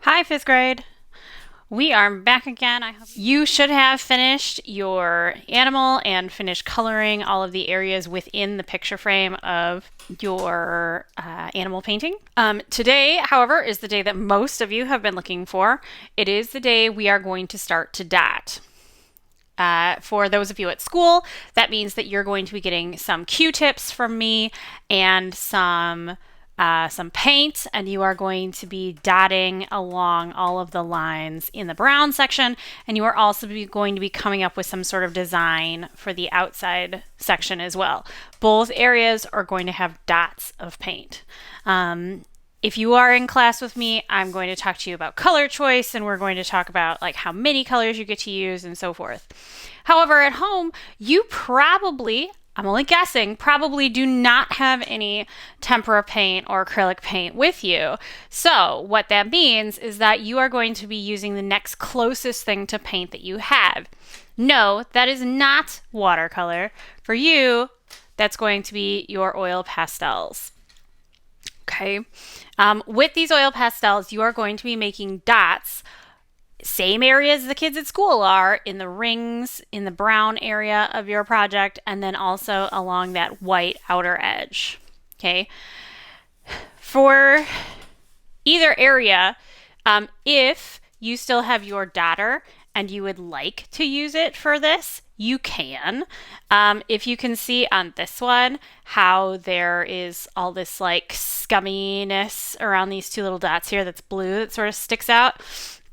Hi, fifth grade. We are back again. I hope you should have finished your animal and finished coloring all of the areas within the picture frame of your animal painting. Today, however, is the day that most of you have been looking for. It is the day we are going to start to dot. For those of you at school, that means that you're going to be getting some Q-tips from me and some paint, and you are going to be dotting along all of the lines in the brown section, and you are also going to be coming up with some sort of design for the outside section as well. Both areas are going to have dots of paint. If you are in class with me, I'm going to talk to you about color choice, and we're going to talk about like how many colors you get to use and so forth. However, at home, you probably, I'm only guessing, probably do not have any tempera paint or acrylic paint with you. So what that means is that you are going to be using the next closest thing to paint that you have. No, that is not watercolor. For you, that's going to be your oil pastels. Okay. With these oil pastels, you are going to be making dots, same areas the kids at school are, in the rings, in the brown area of your project, and then also along that white outer edge. Okay. For either area, if you still have your dotter and you would like to use it for this, you can. If you can see on this one how there is all this like scumminess around these two little dots here that's blue that sort of sticks out,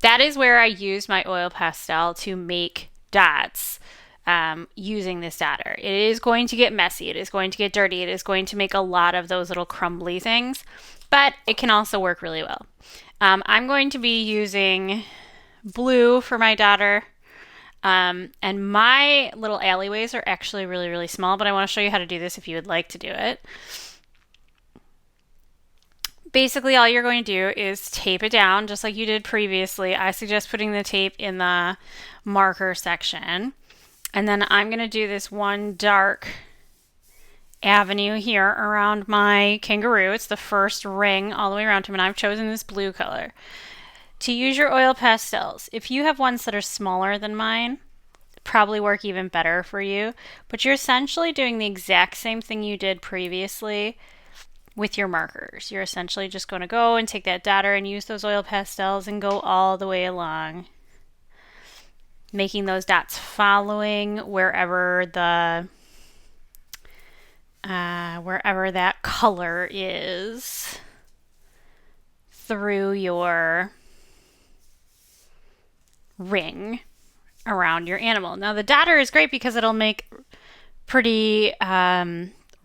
that is where I used my oil pastel to make dots using this dotter. It is going to get messy, it is going to get dirty, it is going to make a lot of those little crumbly things, but it can also work really well. I'm going to be using blue for my dotter. And my little alleyways are actually really, really small, but I want to show you how to do this if you would like to do it. Basically, all you're going to do is tape it down just like you did previously. I suggest putting the tape in the marker section. And then I'm going to do this one dark avenue here around my kangaroo. It's the first ring all the way around him, and I've chosen this blue color. To use your oil pastels, if you have ones that are smaller than mine, probably work even better for you, but you're essentially doing the exact same thing you did previously with your markers. You're essentially just going to go and take that dotter and use those oil pastels and go all the way along, making those dots following wherever that color is through your ring around your animal. Now the dotter is great because it'll make pretty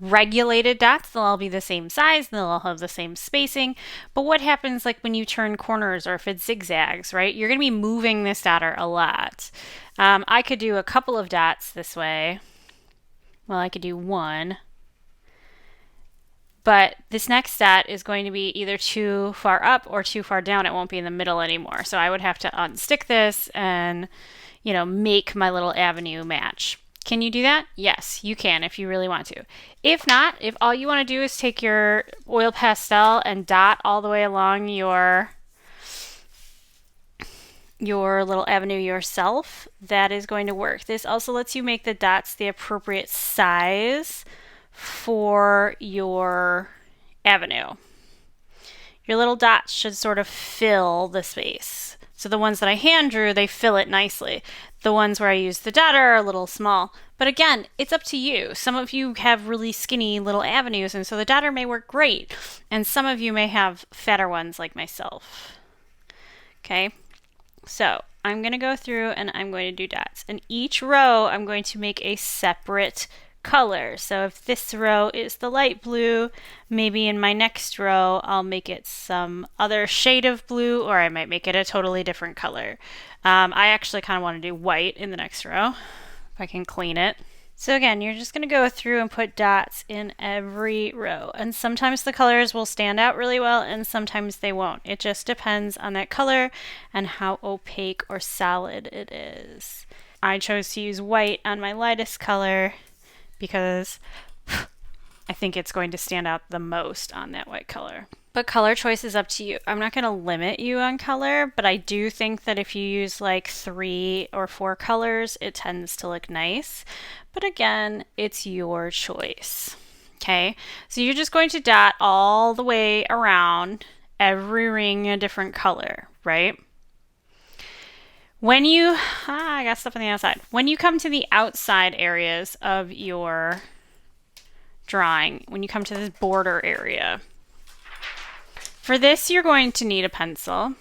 regulated dots. They'll all be the same size, they'll all have the same spacing. But what happens like when you turn corners or if it zigzags, right? You're going to be moving this dotter a lot. I could do a couple of dots this way. Well, I could do one. But this next dot is going to be either too far up or too far down. It won't be in the middle anymore. So I would have to unstick this and, make my little avenue match. Can you do that? Yes, you can if you really want to. If not, if all you want to do is take your oil pastel and dot all the way along your little avenue yourself, that is going to work. This also lets you make the dots the appropriate size for your avenue. Your little dots should sort of fill the space. So the ones that I hand drew, they fill it nicely. The ones where I use the dotter are a little small. But again, it's up to you. Some of you have really skinny little avenues, and so the dotter may work great. And some of you may have fatter ones like myself. Okay, so I'm going to go through and I'm going to do dots. And each row, I'm going to make a separate color. So if this row is the light blue, maybe in my next row I'll make it some other shade of blue, or I might make it a totally different color. I actually kind of want to do white in the next row if I can clean it. So again, you're just going to go through and put dots in every row, and sometimes the colors will stand out really well and sometimes they won't. It just depends on that color and how opaque or solid it is. I chose to use white on my lightest color because I think it's going to stand out the most on that white color. But color choice is up to you. I'm not going to limit you on color, but I do think that if you use like 3 or 4 colors, it tends to look nice. But again, it's your choice. Okay, so you're just going to dot all the way around, every ring a different color, right? When you, I got stuff on the outside. When you come to the outside areas of your drawing, when you come to this border area, for this, you're going to need a pencil.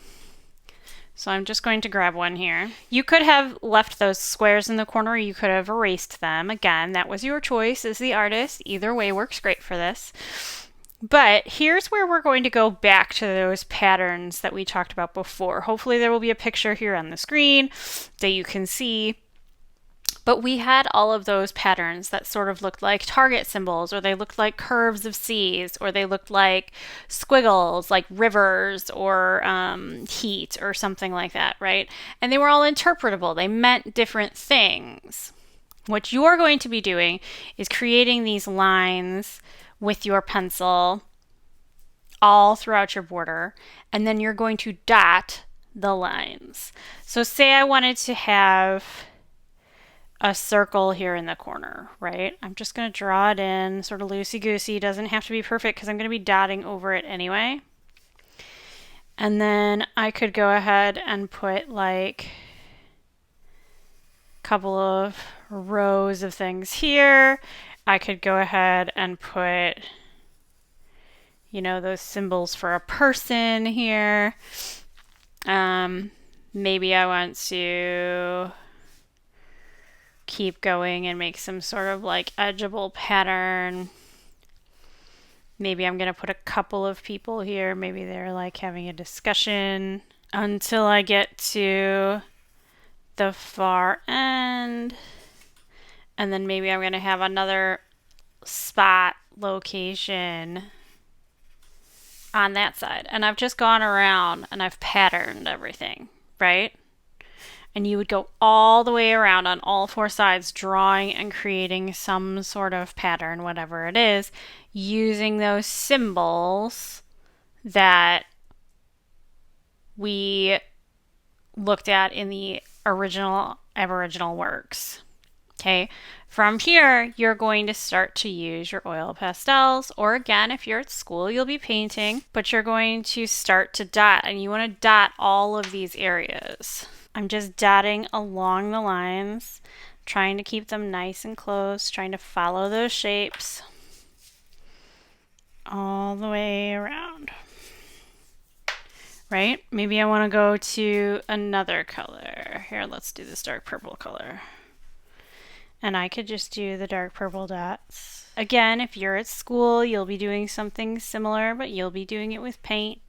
So I'm just going to grab one here. You could have left those squares in the corner. You could have erased them. Again, that was your choice as the artist. Either way works great for this. But here's where we're going to go back to those patterns that we talked about before. Hopefully there will be a picture here on the screen that you can see. But we had all of those patterns that sort of looked like target symbols, or they looked like curves of C's, or they looked like squiggles, like rivers, or heat, or something like that, right? And they were all interpretable. They meant different things. What you're going to be doing is creating these lines with your pencil all throughout your border, and then you're going to dot the lines. So say I wanted to have a circle here in the corner, right? I'm just going to draw it in sort of loosey-goosey. Doesn't have to be perfect because I'm going to be dotting over it anyway. And then I could go ahead and put like a couple of rows of things here. I could go ahead and put, you know, those symbols for a person here. Maybe I want to keep going and make some sort of like edgeable pattern. Maybe I'm going to put a couple of people here. Maybe they're like having a discussion until I get to the far end. And then maybe I'm going to have another spot location on that side. And I've just gone around and I've patterned everything, right? And you would go all the way around on all 4 sides, drawing and creating some sort of pattern, whatever it is, using those symbols that we looked at in the original Aboriginal works. Okay, from here, you're going to start to use your oil pastels, or again, if you're at school, you'll be painting, but you're going to start to dot, and you want to dot all of these areas. I'm just dotting along the lines, trying to keep them nice and close, trying to follow those shapes all the way around. Right? Maybe I want to go to another color. Here, let's do this dark purple color. And I could just do the dark purple dots. Again, if you're at school, you'll be doing something similar, but you'll be doing it with paint.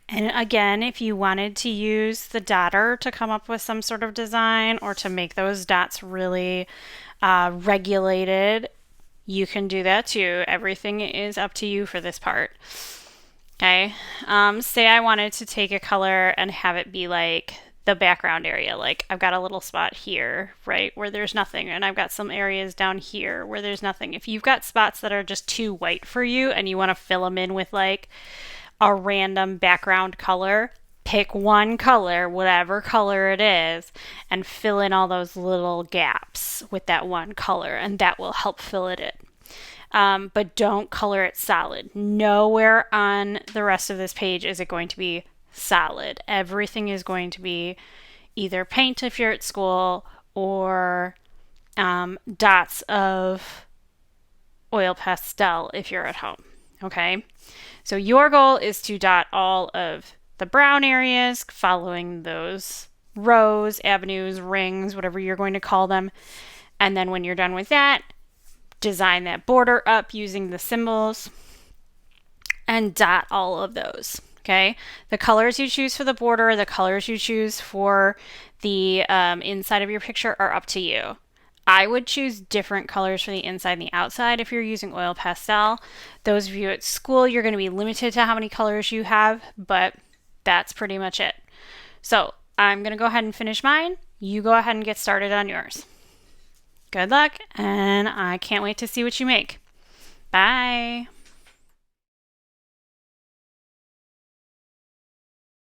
And again, if you wanted to use the dotter to come up with some sort of design or to make those dots really regulated, you can do that too. Everything is up to you for this part. Okay, say I wanted to take a color and have it be like the background area. Like I've got a little spot here, right, where there's nothing, and I've got some areas down here where there's nothing. If you've got spots that are just too white for you and you want to fill them in with like a random background color, pick one color, whatever color it is, and fill in all those little gaps with that one color, and that will help fill it in. But don't color it solid. Nowhere on the rest of this page is it going to be solid. Everything is going to be either paint if you're at school or dots of oil pastel if you're at home. Okay? So your goal is to dot all of the brown areas, following those rows, avenues, rings, whatever you're going to call them. And then when you're done with that, design that border up using the symbols and dot all of those. Okay, the colors you choose for the border, the colors you choose for the inside of your picture are up to you. I would choose different colors for the inside and the outside if you're using oil pastel. Those of you at school, you're going to be limited to how many colors you have, but that's pretty much it. So I'm going to go ahead and finish mine. You go ahead and get started on yours. Good luck, and I can't wait to see what you make. Bye.